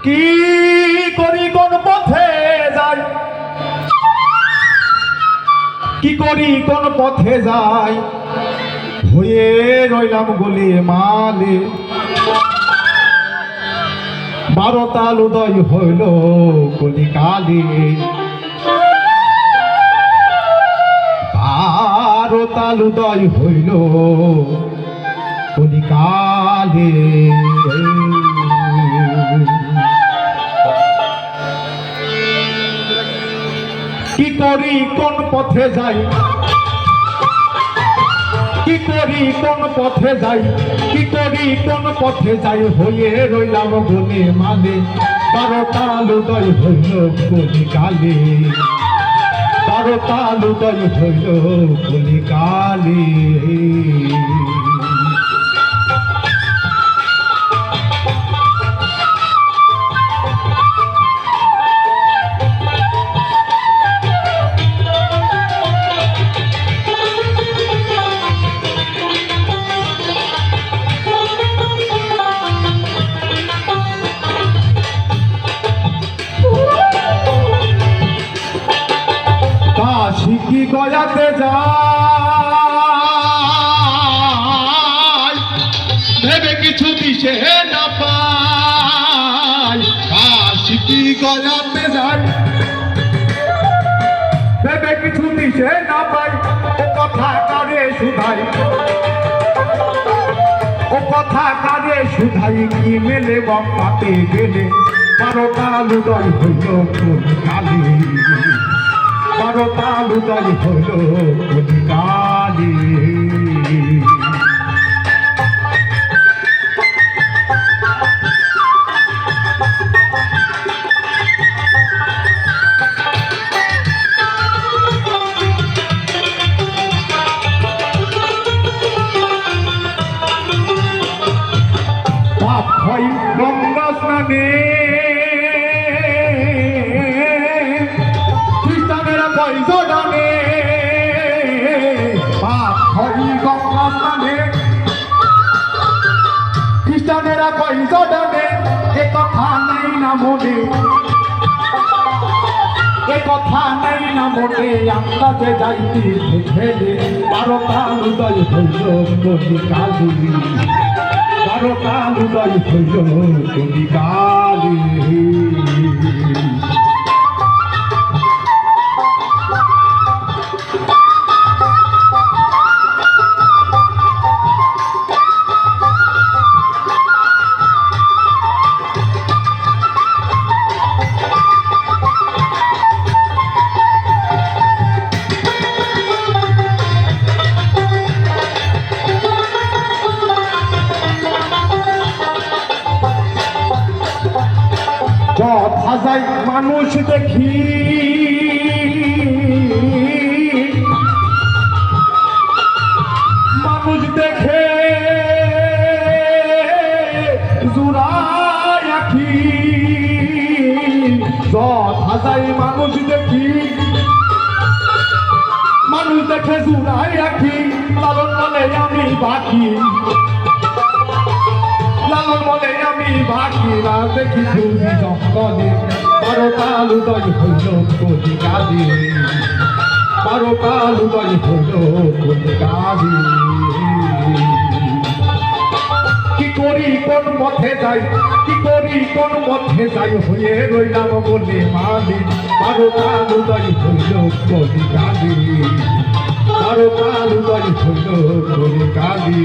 কি করি কোন পথে যাই, কি করি কোন পথে যাই, হয়ে রইলাম গলে মালে। 12 তাল উদয় হইল কলিকালে, 12 তাল উদয় হইল কলিকালে। কি করি কোন পথে যাই, কি করি কোন পথে যাই, কি করি কোন পথে যাই, হয়ে রইলাম গলে মালে। 12 তাল উদয় হইল কলিকালে, 12 তাল উদয় হইল কলিকালে। কি গয়াতে যাই, ভেবে কিছু দিশে না পাই। কাশি কি গয়াতে যাই, ভেবে কিছু দিশে না পাই। ও কথা কারে শুধাই, ও কথা কারে শুধাই, কি মেলে বম্পাতে গেলে। 12 তাল উদয় হইল কলিকালে, 12 তাল উদয় হইল কলিকালে। পাপ হয় গঙ্গা স্নানে, জড়ানে পাপ হয় গঙ্গা স্নানে, খ্রিস্টানেরা কই জড়ানে। এ কথা নেই না মনে, এ কথা নেই না মনে, আমরা যে যাইতে ছেলে। 12 তাল উদয় হইল কলিকালে, 12 তাল উদয় হইল কলিকালে। কথা যাই মানুষ দেখি, মানুষ দেখে জুড়াই রাখি। কথা যাই মানুষ দেখি, মানুষ দেখে জুড়াই রাখি। লালন বলে আমি বাকি, লালন বলে আমি বাকি না দেখি তুমি জঙ্গলে। 12 তাল উদয় হইল কলিকালে, 12 তাল উদয় হইল কলিকালে। কি করি কোন পথে যাই, কি করি কোন পথে যাই, হয়ে রইলাম গলে মালে। 12 তাল উদয় হইল কলিকালে, 12 তাল উদয় হইল কলিকালে,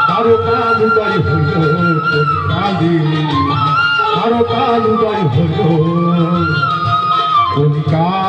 12 তাল উদয় হইল কলিকালে, 12 তাল উদয় হইল কলিকালে।